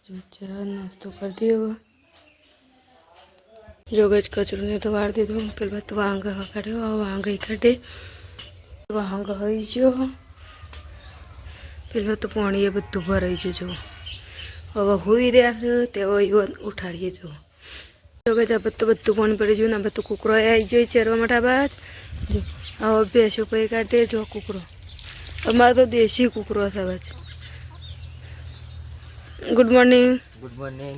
जो चहा नाश्तो कर दियो जो गज कचरू ने तो वार दीधो पेला तो वांग काढ़्यो वांग काढ़े वांग हई गयो पेला तो पाणी बधु भराई गયું जो હવે હુઈ રહ્યા છે તેઓ ઉઠાડીએ જો જો ગજ આ બધું પાણી પડી ગયું ને બધું કૂકરો આવી ગયો ચરવા માટે બાદ જો હવે ભેંસો પૈ કાઢે જો કૂકરો અમારે તો દેશી કૂકરો છે બસ ગુડ મોર્નિંગ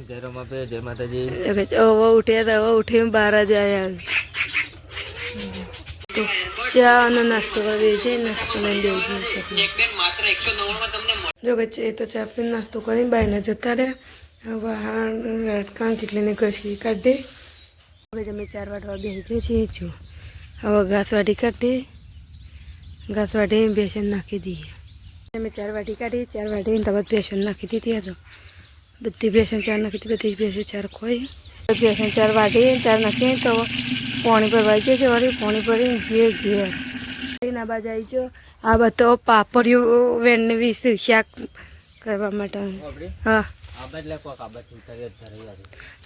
જય રમાબે જય માતાજી હવે ઉઠ્યા હતા હવે ઉઠીને 12 જ આવ્યા તો ચા અને નાસ્તો કરી દે છે નાસ્તો લઈને દેવું જો કે એ તો ચા પીને નાસ્તો કરીને બહારને જતા રહ્યા હવે કાં કેટલીને ઘસી કાઢે હવે અમે 4 વાટવા બેસી છીએ જો હવે ઘાસ વાટી કાઢીએ ઘાસ વાટી બેસન નાખી દઈએ અમે 4 વાટી કાઢી 4 વાટીને તરત બેસન નાખી દીધી હતો બધી બેસન 4 નાખી દીધી બધી બેસન 4 ખોઈ બેસન 4 વાટી 4 નાખી તો પાણી ભરવાઈ ગયું છે વળી પાણી ભરીને જે ના બાજુ આવી ગયો આ બધો પાપડીઓ વેણને વિશે શાક કરવા માટે હા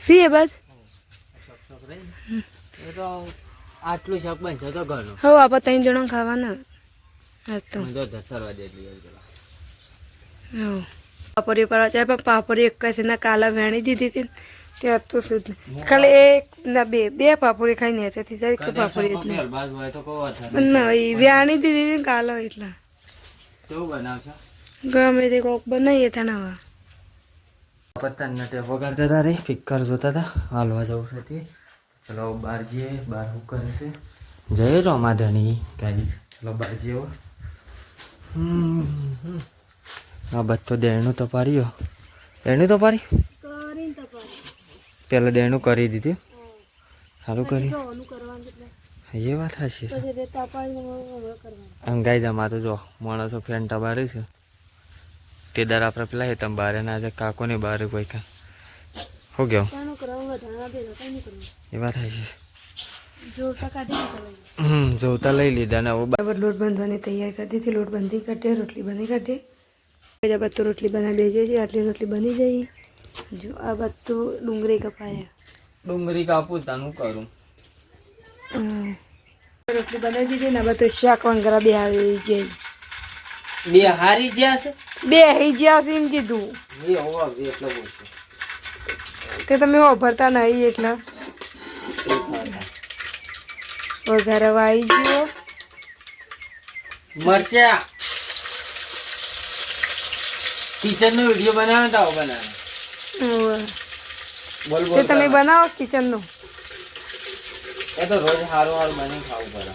સી એ બાદ આટલું શાક બનશે તો ઘણું હવે આપણે 3 જણા ખાવાના તો પાપડી પર પણ પાપડી એક કઈ કાલા વેણી દીધી હતી ત્યાં તો શુદ્ધ ખાલી એક ના બે પાપડી ખાઈને હતી તારી કે પાપડી જ નહીં ના એ વેણી દીધી હતી કાલો એટલા કેવું બનાવશો ગમે તે કોક બનાવીએ ત્યાં નવા પત્તાના ટેપ વગાડતા હતા રે પિક્કર જોતા હતા હાલવા જવું છે ચલો બહાર જઈએ બહાર શું કરે છે જય રમાધણી ગાડી ચલો બહાર જઈએ આ બધો દેણું તો પાડ્યો દેણું તો પાડી પેલા દેણું કરી દીધું સારું કર્યું એ વાત સાચી છે આમ ગાઈ જમા તો જો માણસો ફેન્ટા બારે છે તે દર આપણે પેલા હે તમે બારે ના જાય કાકો ને બારે કોઈ કાંઈ હો ગયો એ વાત સાચી જોતા લઈ લીધા ને બરાબર લોટ બાંધવાની તૈયાર કરી દીધી લોટ બાંધી કાઢે રોટલી બની કાઢે બધું રોટલી બનાવી બેસીએ છીએ આટલી રોટલી બની જઈ જો આ બધું ડુંગળી કપાયા ડુંગળી કાપું તાનું કરું રોટલી બનાવી દીધી ને બધું શાક વંગરા બે આવી જાય બે હારી જ્યા છે બે હઈ જ્યા છે એમ કીધું એટલે બોલશું તે તમે વાપરતા નહીં એટલા વધારે વાઈ ગયો મરચા કિચન નો વિડિયો બનાવો તો બનાવો બોલ બોલ તમે બનાવો કિચન નો એ તો રોજ હારું હારું બની ખાવું પડે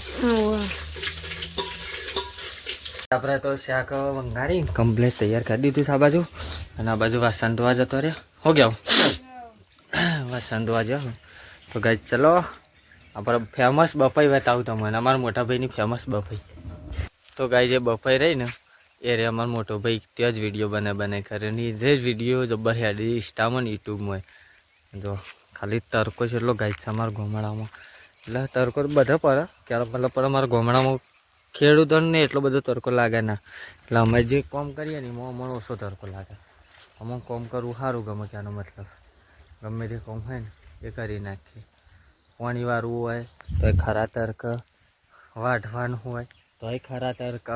આપણે તો શાક વંગારી કમ્પ્લીટ તૈયાર કરી દીધું છે આ બાજુ અને આ બાજુ વાસણ ધોવા જતો રહ્યો હો ગયો વાસણ ધોવા જાઓ તો ગાઈ ચલો આપણે ફેમસ બફાઈ બતાવું તમને અમારા મોટા ભાઈની ફેમસ બફાઈ તો ગાઈ જે બફાઈ રહી ને એ રે અમારો મોટો ભાઈ ત્યાં જ વિડીયો બનાવી કરે ને જે જ વિડીયો જબર હેડી ઇન્સ્ટામાં ને યુટ્યુબમાં જો ખાલી તરકો છે એટલો ગાય છે અમારા ગોમડામાં એટલે તરકો બધા પડે ક્યારે મતલબ પર અમારા ગોમડામાં ખેડૂતોને એટલો બધો તરકો લાગે ના એટલે અમે જે કામ કરીએ ને એમાં અમારો ઓછો તરકો લાગે અમુક કામ કરવું સારું ગમે ક્યાંનો મતલબ ગમે તે કામ હોય ને એ કરી નાખીએ પાણી વાળવું હોય તો એ ખરા તરક વાઢવાનું હોય તો એ ખરા તરક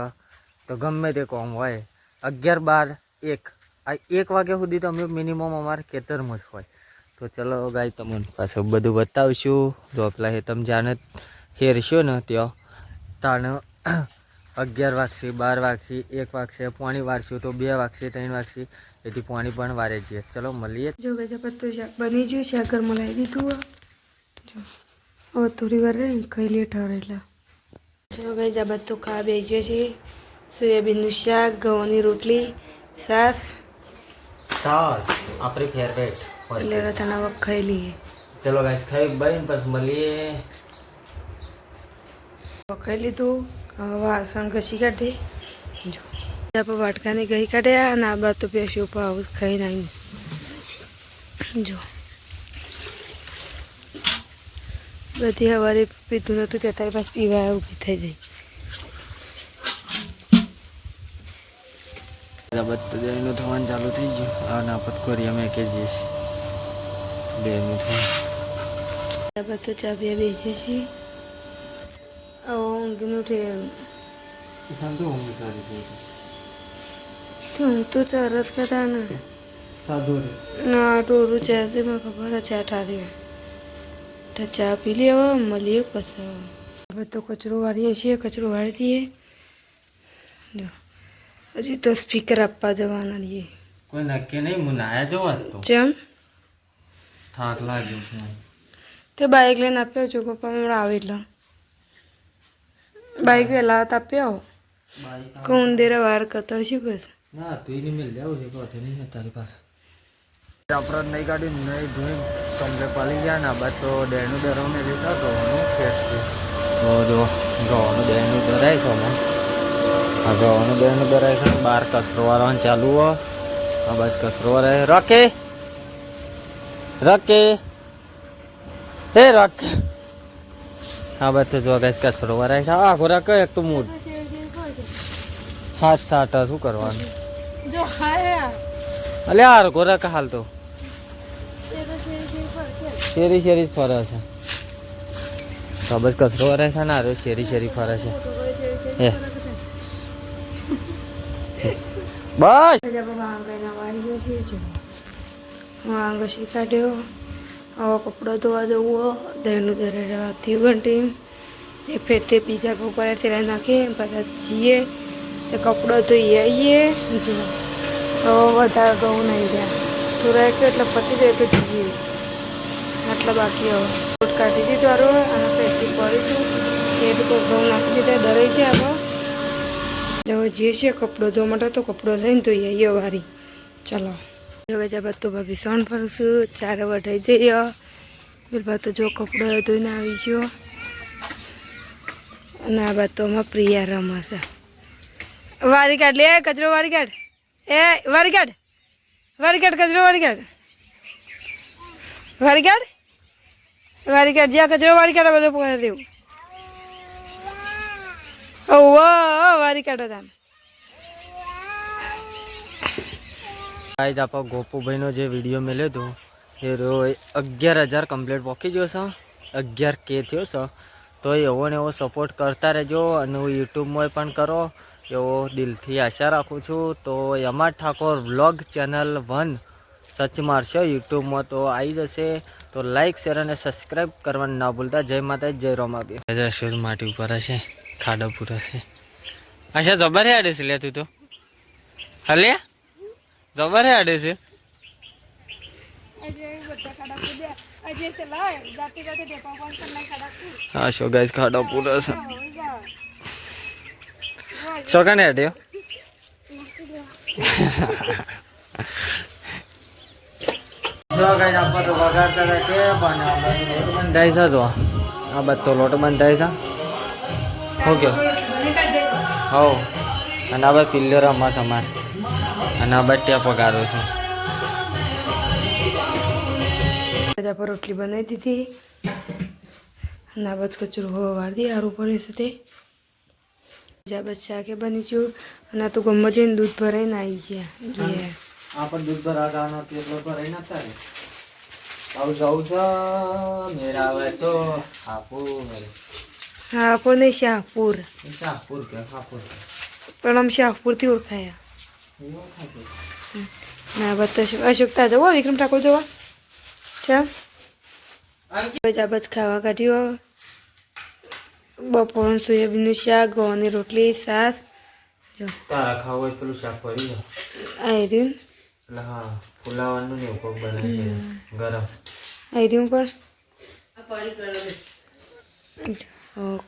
તો ગમે તે કામ હોય 11 12 1 આ 1 વાગ્યા સુધી તો અમે મિનિમમ અમારે ખેતરમાં જ હોય તો ચલો ગાય તમને પાછું બધું બતાવશું જો પેલા તમે જાણે હેરશો ને ત્યાં તાણે 11 વાગશે 12 વાગશે 1 વાગશે પાણી વારશું તો 2 વાગશે 3 વાગશે એથી પાણી પણ વારે છે ચલો મળીએ જો ગજા પત્તું શાક બની ગયું શાક ઘરમાં લાવી દીધું જો હવે થોડી વાર રહી ખાઈ લે ઠરેલા જો ગજા બધું ખા બેસીએ છીએ સોયાબીનનું શાક ઘઉંની રોટલી સાસ આપણી ફેવરેટ એટલે રતાના વખ ખાઈ લઈએ ચલો ગાઈસ ખાઈ બાઈને પછી મળીએ ખાઈ લીધું વાસણ ઘસી કાઢે જો આપણે વાટકાની ઘસી કાઢ્યા અને આ બાદ તો પેશું પાવ ખાઈ નાખી જો બધી સવારે પીધું નહોતું તે તારી પાસે પીવા ઊભી થઈ જાય બધું એનું થવાનું ચાલુ થઈ ગયું. આ નાપત કોરિયા મેં કે જઈશ બેનું થયું બધું ચાબિયા બેસે છે. ઊંઘનું ઊંઘ તો ચરત કરતા ને ના ટોરું ચા તે મને ખબર ચા ઠારી તો ચા પી લેવા મળીએ પછી હવે તો કચરો વાળીએ છીએ. કચરો વાળી દઈએ. જો હજી તો સ્પીકર આપવા જવાના રહીએ. કોઈ નક્કી નહીં. હું નાયા જવા તો જેમ થાક લાગ્યો છે. તે બાઇક લઈને આપ્યો છો પપ્પા હમણાં આવે એટલે બાઇક વહેલા આપ્યો કુંદેરા વાર કતરશી બસ ના તું એને મિલ જાવ છે કોઠે નહીં તારી પાસે આપણે નહીં કાઢ્યું નહીં ધોઈ કમરે પાલી ગયા ને બાદ તો ડેનું દરવને લેતા ગવાનું ફેટ તો જો ગવાનું ડેનું દરાય છે અમે આ ગવાનું ડેનું દરાય છે. બહાર કચરો વાળવાનું ચાલુ હો. આ બસ કચરો વાળા રકે રકે હે રક હા બસ જો ગેસ કચરો વાળા છે. આ ખોરાક એક તો મૂડ હાથ સાટા શું કરવાનું જો હાયા અલે હાર ખોરાક હાલ તો શેરી શેરી ફરે છે. તો બસ કચરો વરે છે ને હારે શેરી શેરી ફરે છે. હે બસ વાંગશી કાઢ્યો. હવે કપડો ધોવા જવું દહીંનું દરેવાથી ઘંટી તે ફેર તે બીજા ઉપર તેલા નાખીએ પાછા જઈએ તે કપડો ધોઈ આવીએ. જો હવે વધારે ઘઉં નહીં રહ્યા થોડા એક એટલે પતી જાય તો જઈએ આટલા બાકી હવે રોટ કાઢી દીધો આરો અને પેસ્ટિક કરીશું એ લોકો ઘઉં નાખી દીધા દરાઈ છે આપણે હવે જે છે કપડો ધોવા માટે તો કપડો થઈને ધોઈ આવીએ વારી. ચલો હવે જબ તો ભાભી સણ ફરશું 4 વઢાઈ જઈએ પેલા તો જો કપડો ધોઈને આવી ગયો અને આ બાદ તો અમારા પ્રિયા રમાશે. વારી કાઢ લે કચરો વારી કાઢ એ વારી કાઢ કચરો વારી કાઢ જ્યાં કચરો વારી કાઢે બધો પોતા દેવું. ઓ વારી કાઢો તમે. ગાઈઝ આપણે ગોપુભાઈનો જે વિડીયો મેલ્યો હતો એ 11,000 કમ્પ્લીટ પહોંચી ગયો છે. 11K થયો છે. તો એવો ને એવો સપોર્ટ કરતા રહેજો અને યુટ્યુબમાં પણ કરો એવો દિલથી આશા રાખું છું. તો યમાર ઠાકોર વ્લોગ ચેનલ 1 સર્ચ મારશો યુટ્યુબમાં તો આવી જશે. તો લાઈક શેર અને સબસ્ક્રાઈબ કરવાનું ના ભૂલતા. જય માતા જય રોમાબી. અશોક માટી ઉપર હશે ખાડો પૂરા છે. અચ્છા જબર હે આડે છે લે તું તો હલે જબર હે આડે છે. હા શો ગાઈસ ખાડો પૂરા છે. શોકા ને આડ્યો જો ગાઈસ આપણે તો વગાડતા હતા કે પણ આ બધું લોટ બંધાય છે. જો આ બધો લોટ બંધાય છે. ઓકે હો અને આ બધા પિલ્લો રમવા સમાર અને આ બધા ત્યાં પગારો છું. બધા પર રોટલી બનાવી દીધી અને આ બધ કચરો હવા વાળી દી સારું પડે છે તે બીજા બધ શાકે બની ગયું અને આ તો ગમમાં જઈને દૂધ ભરાઈને આવી ગયા. આ પણ દૂધ ભરા જવાનો તેટલો ભરાઈ નાખતા ને આવું જવું છે મેરા આવે તો હાપુર હાપુર નહીં શાહપુર શાહપુર કે હાપુર પણ આમ શાહપુરથી ઓળખાયા ના બધા અશોક તા જવો વિક્રમ ઠાકોર જોવા ચા બજાબજ ખાવા કાઢ્યો. બપોરનું સોયાબીનનું શાક ગવાની રોટલી સાસ જો તારા ખાવું હોય પેલું શાક પડી જાય આયર્યું એટલે હા ફુલાવાનું ને કોક બનાવી ગરમ આયર્યું પણ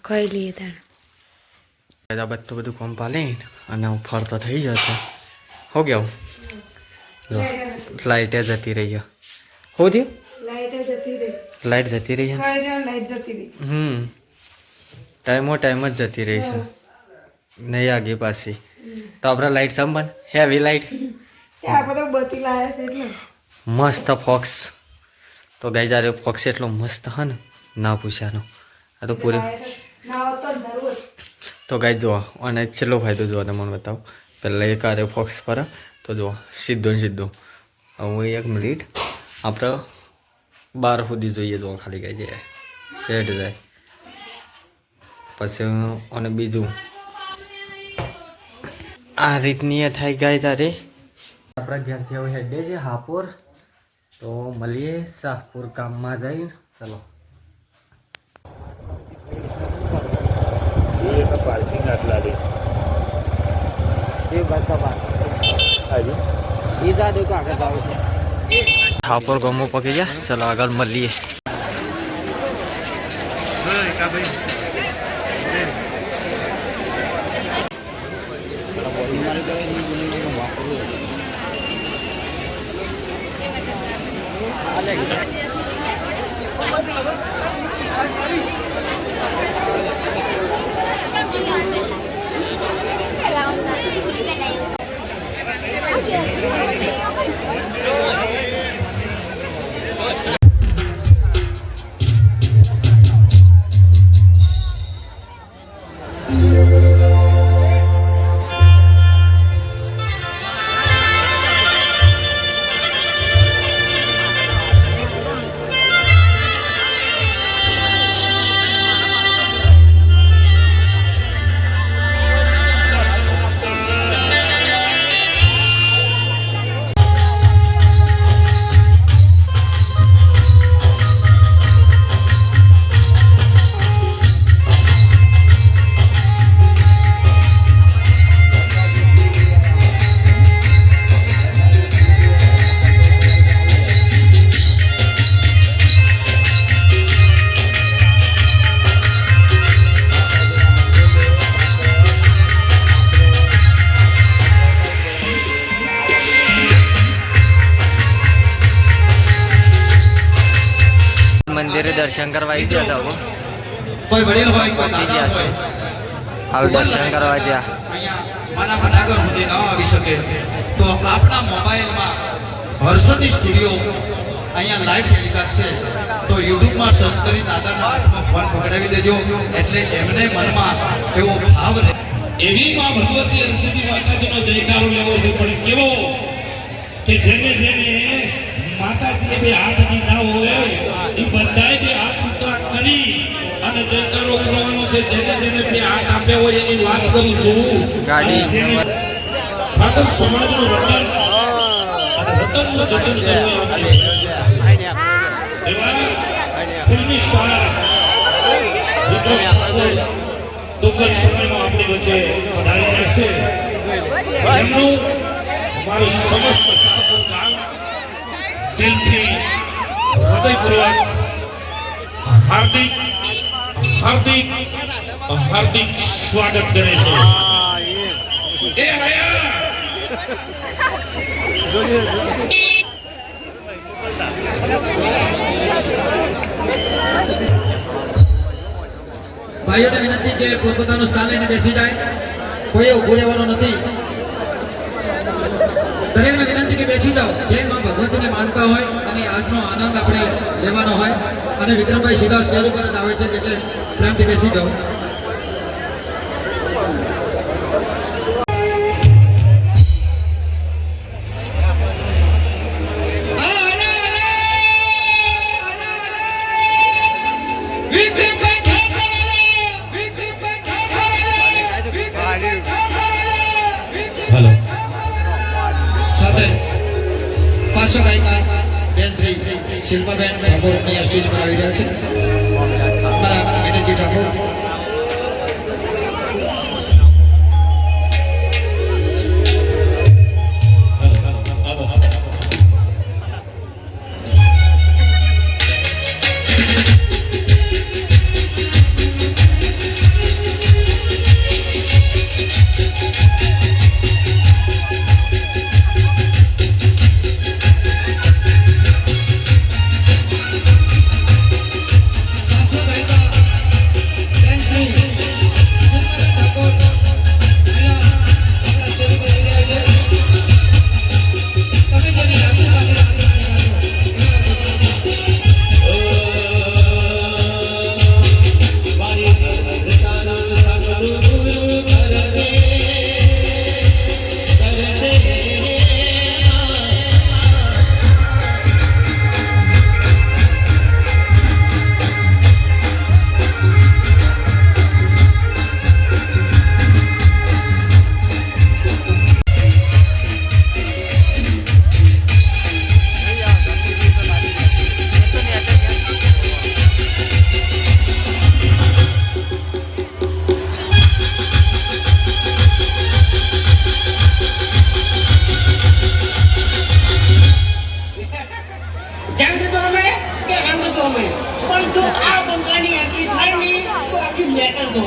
ખાઈ લઈએ તાણ આ બધું કામ પાલે અને હું ફરતો થઈ જશે. હો ગયા લાઇટે જતી રહી. હો થયું લાઇટ જતી રહી. ટાઈમ જ જતી રહી છે નહીં આગે પાછી તો આપણે લાઇટ સંભાળ હેવી લાઇટ મસ્ત ફોક્સ તો ગાઈ જ્યારે ફોક્સ એટલો મસ્ત હા ને ના પૂછ્યાનો આ તો પૂરી તો ગાઈ જોવા અને છેલ્લો ફાયદો જોવા તમને બતાવો પહેલાં એક આરે ફોક્સ પર તો જો સીધો ને સીધો હવે 1 મિનિટ આપણે 12 સુધી જોઈએ જો ખાલી કઈ જાય સેટ જાય પછી અને બીજું આ રીતની થાય ગાય તારે આપણા ઘેરથી હવે હેડે છે હાપોર તો મળીએ શાહપુર ગામમાં જઈને ચલો પાર્કિંગ આટલા દઈશ હાપોર ગામમાં પકી ગયા ચલો આગળ મળીએ મંદિરે દર્શન કરવા આવી ગયા છો કોઈ વડીલ હોય કોઈ પહોંચી દાદા ગયા છે હોય હાલ દર્શન કરવા ગયા અહીંયા મારા મનાગર સુધી ન આવી શકે તો આપણા મોબાઈલમાં હર્ષદી સ્ટુડિયો અહીંયા લાઈવ ટેલિકાસ્ટ છે તો યુટ્યુબમાં સર્ચ કરી દાદાના હાથમાં ફોન પકડાવી દેજો એટલે એમને મનમાં એવો ભાવ રહે એવી માં ભગવતી હરસિદ્ધિ માતાજીનો જયકારો લેવો છે પણ કેવો કે જેને જેને માતાજીએ બે હાથ દીધા હોય એ બધાય બે હાથ ઊંચા કરી અને જયકારો કરવાનો છે જેને જેને બે હાથ આપ્યા હોય એની વાત કરું છું ગાડી ઠાકોર સમાજનું રતન અને રતનનું જતન કરવું એવા ફિલ્મી સ્ટાર વિક્રમ ઠાકોર દુઃખદ સમયમાં આપણી વચ્ચે પધારી રહેશે જેમનું અમારું સમસ્ત શાહપુર ગામ દિલથી હૃદયપૂર્વક હાર્દિક હાર્દિક હાર્દિક સ્વાગત કરે છે એ આયા ભાઈઓને વિનંતી કે પોતપોતાનું સ્થાન લઈને બેસી જાય કોઈ ઊભું રહેવાનું નથી દરેકને વિનંતી કે બેસી જાઓ જે માં ભગવતીને માનતા હોય અને આજનો આનંદ આપણે લેવાનો હોય અને વિક્રમભાઈ સીધા સ્ટેજ ઉપર જ આવે છે એટલે પ્રેમથી બેસી જાઓ હેલો સાથે પાછો ગાયિકા બેન શ્રી શિલ્પાબેન ઠાકોર અહીંયા સ્ટેજ પર આવી રહ્યા છે અમારા મેનેજી ઠાકોર બેન જંગ જોમે કે રંગ જોમે પણ જો આ બંકાની એન્ટ્રી થાય ને તો આખી મેટર દો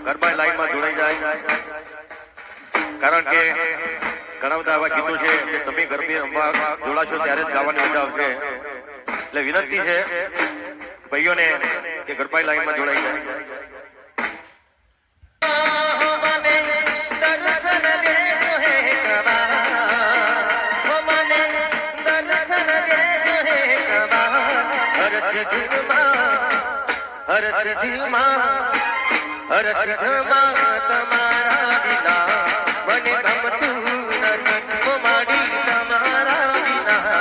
ગરબા લાઈનમાં જોડાઈ જાય, કારણ કે ઘણા બધા એવા ગીતો છે કે તમે ગરબે રમવા જોડાશો ત્યારે જ ગાવાની મજા આવશે. એટલે વિનંતી છે ભાઈઓને કે ગરબા લાઈનમાં જોડાઈ જાય. સિદ્ધમાં તમારા વિના મને ગમતું નથી ઓ માડી તમારા વિના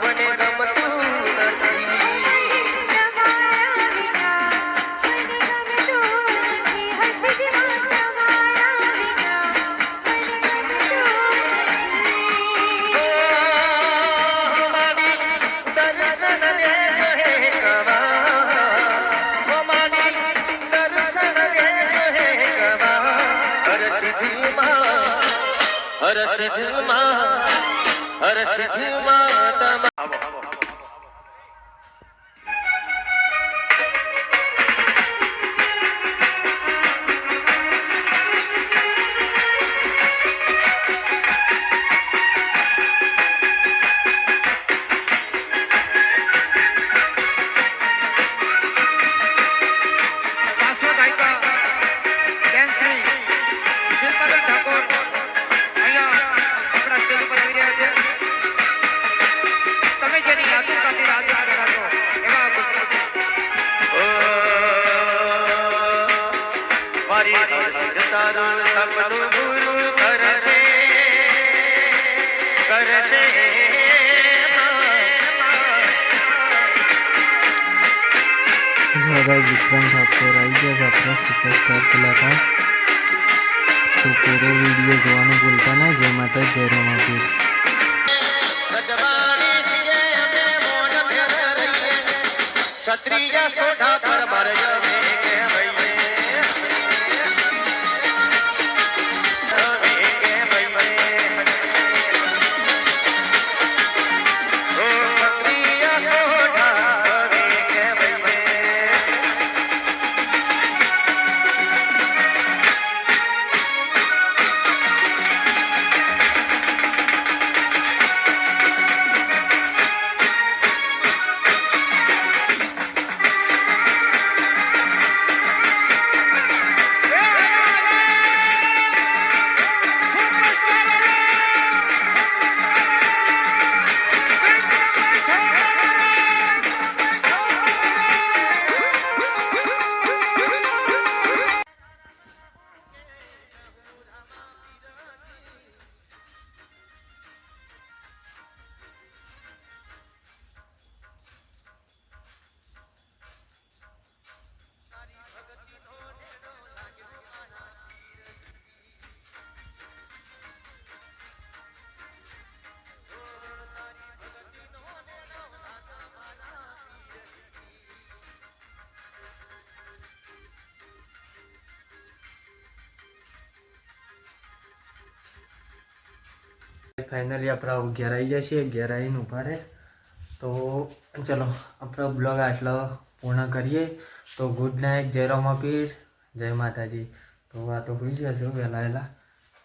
મને ગમતું નથી હર સિદ્ધમાં તમારા મારી હર તારું સપનું પૂરું કરશે કરશે विक्रम ठाकुर आई गया है अपना सुपरस्टार कलाकार। तो पूरा वीडियो જોવાનું ભૂલતા ના। જય માતા જય રમાપીર। ક્ષત્રિય સોઢા પર મરજે કે ભઈએ फाइनली अपना घर आई जैसे घर आईने ऊभा रहे। तो चलो अपना ब्लॉग आटलो पूर्ण करिए। तो गुड नाइट, जय रमापीर, जय माताजी। तो आ तो हुई जशो वहेला वहेला।